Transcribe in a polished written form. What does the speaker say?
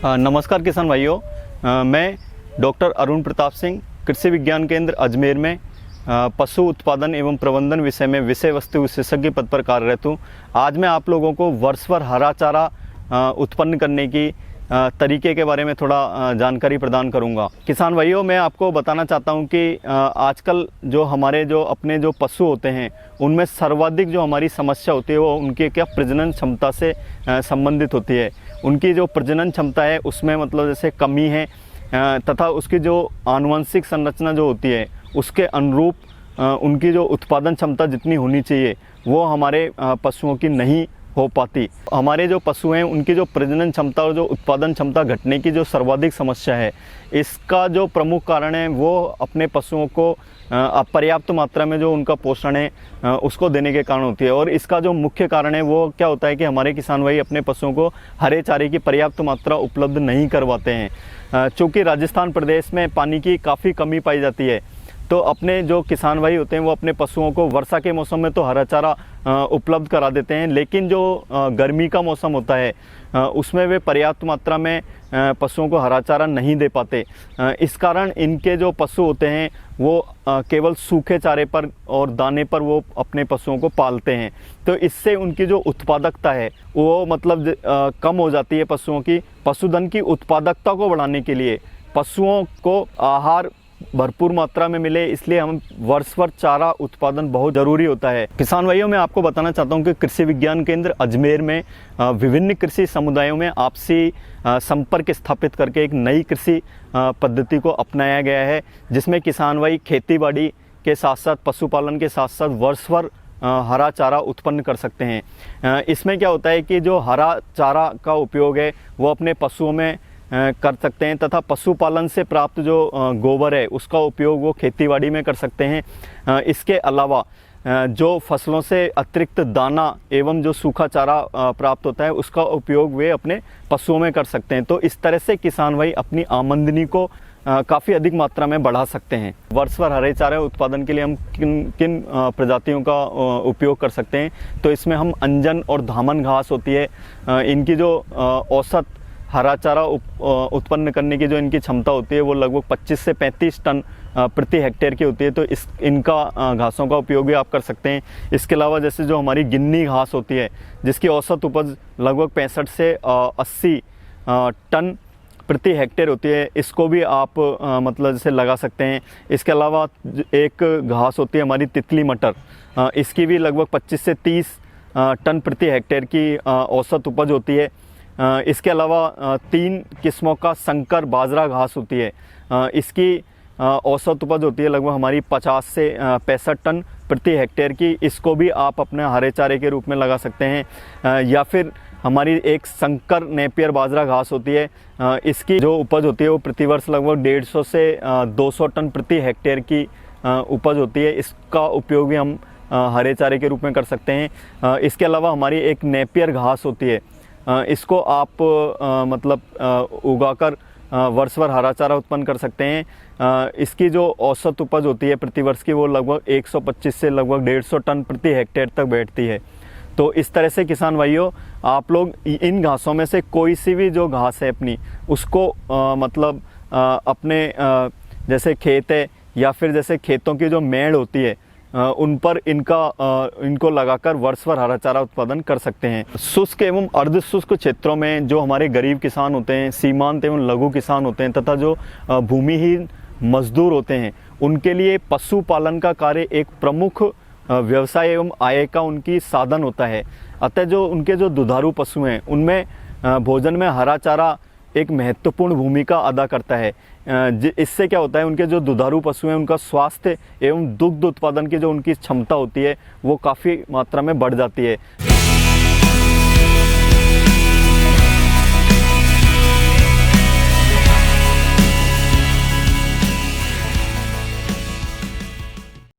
नमस्कार किसान भाइयों, मैं डॉक्टर अरुण प्रताप सिंह कृषि विज्ञान केंद्र अजमेर में पशु उत्पादन एवं प्रबंधन विषय में विषय वस्तु विशेषज्ञ पद पर कार्यरत हूँ। आज मैं आप लोगों को वर्षभर हरा चारा उत्पन्न करने की तरीके के बारे में थोड़ा जानकारी प्रदान करूंगा। किसान भाइयों, मैं आपको बताना चाहता हूं कि आजकल जो हमारे अपने पशु होते हैं उनमें सर्वाधिक जो हमारी समस्या होती है वो उनके प्रजनन क्षमता से संबंधित होती है। उनकी जो प्रजनन क्षमता है उसमें मतलब जैसे कमी है तथा उसकी जो आनुवंशिक संरचना जो होती है उसके अनुरूप उनकी जो उत्पादन क्षमता जितनी होनी चाहिए वो हमारे पशुओं की नहीं हो पाती। हमारे जो पशु हैं उनकी जो प्रजनन क्षमता और जो उत्पादन क्षमता घटने की जो सर्वाधिक समस्या है, इसका जो प्रमुख कारण है वो अपने पशुओं को अपर्याप्त मात्रा में जो उनका पोषण है उसको देने के कारण होती है। और इसका जो मुख्य कारण है वो क्या होता है कि हमारे किसान भाई अपने पशुओं को हरे चारे की पर्याप्त मात्रा उपलब्ध नहीं करवाते हैं। चूँकि राजस्थान प्रदेश में पानी की काफ़ी कमी पाई जाती है, तो अपने जो किसान भाई होते हैं वो अपने पशुओं को वर्षा के मौसम में तो हरा चारा उपलब्ध करा देते हैं, लेकिन जो गर्मी का मौसम होता है उसमें वे पर्याप्त मात्रा में पशुओं को हरा चारा नहीं दे पाते। इस कारण इनके जो पशु होते हैं वो केवल सूखे चारे पर और दाने पर वो अपने पशुओं को पालते हैं। तो इससे उनकी जो उत्पादकता है वो मतलब कम हो जाती है पशुओं की। पशुधन की उत्पादकता को बढ़ाने के लिए पशुओं को आहार भरपूर मात्रा में मिले, इसलिए हम वर्षभर चारा उत्पादन बहुत ज़रूरी होता है। किसान भाइयों, मैं आपको बताना चाहता हूं कि कृषि विज्ञान केंद्र अजमेर में विभिन्न कृषि समुदायों में आपसी संपर्क स्थापित करके एक नई कृषि पद्धति को अपनाया गया है, जिसमें किसान भाई खेतीबाड़ी के साथ साथ पशुपालन के साथ साथ वर्षभर हरा चारा उत्पन्न कर सकते हैं। इसमें क्या होता है कि जो हरा चारा का उपयोग है वो अपने पशुओं में कर सकते हैं तथा पशुपालन से प्राप्त जो गोबर है उसका उपयोग वो खेतीबाड़ी में कर सकते हैं। इसके अलावा जो फसलों से अतिरिक्त दाना एवं जो सूखा चारा प्राप्त होता है उसका उपयोग वे अपने पशुओं में कर सकते हैं। तो इस तरह से किसान भाई अपनी आमदनी को काफ़ी अधिक मात्रा में बढ़ा सकते हैं। वर्षभर हरे चारे उत्पादन के लिए हम किन किन प्रजातियों का उपयोग कर सकते हैं, तो इसमें हम अंजन और धामन घास होती है, इनकी जो औसत हरा चारा उत्पन्न करने की जो इनकी क्षमता होती है वो लगभग 25 से 35 टन प्रति हेक्टेयर की होती है। तो इनका घासों का उपयोग भी आप कर सकते हैं। इसके अलावा जैसे जो हमारी गिन्नी घास होती है जिसकी औसत उपज लगभग 65 से 80 टन प्रति हेक्टेयर होती है, इसको भी आप मतलब जैसे लगा सकते हैं। इसके अलावा एक घास होती है हमारी तितली मटर, इसकी भी लगभग 25 से 30 टन प्रति हेक्टेयर की औसत उपज होती है। इसके अलावा 3 किस्मों का संकर बाजरा घास होती है, इसकी औसत उपज होती है लगभग हमारी 50 से 65 टन प्रति हेक्टेयर की। इसको भी आप अपने हरे चारे के रूप में लगा सकते हैं। या फिर हमारी एक संकर नेपियर बाजरा घास होती है, इसकी जो उपज होती है वो प्रतिवर्ष लगभग 150 से 200 टन प्रति हेक्टेयर की उपज होती है। इसका उपयोग भी हम हरे चारे के रूप में कर सकते हैं। इसके अलावा हमारी एक नेपियर घास होती है, इसको आप मतलब उगाकर वर्षभर हरा चारा उत्पन्न कर सकते हैं। इसकी जो औसत उपज होती है प्रतिवर्ष की वो लगभग 125 से लगभग 150 टन प्रति हेक्टेयर तक बैठती है। तो इस तरह से किसान भाइयों, आप लोग इन घासों में से कोई सी भी जो घास है अपनी उसको मतलब अपने जैसे खेत है या फिर जैसे खेतों की जो मेड़ होती है उन पर इनको लगाकर वर्षभर हरा चारा उत्पादन कर सकते हैं। शुष्क एवं अर्ध शुष्क क्षेत्रों में जो हमारे गरीब किसान होते हैं, सीमांत एवं लघु किसान होते हैं तथा जो भूमिहीन मजदूर होते हैं, उनके लिए पशुपालन का कार्य एक प्रमुख व्यवसाय एवं आय का उनकी साधन होता है। अतः जो उनके जो दुधारू पशु हैं उनमें भोजन में हरा चारा एक महत्वपूर्ण भूमिका अदा करता है। इससे क्या होता है, उनके जो दुधारू पशु हैं उनका स्वास्थ्य एवं दुग्ध उत्पादन की जो उनकी क्षमता होती है वो काफ़ी मात्रा में बढ़ जाती है।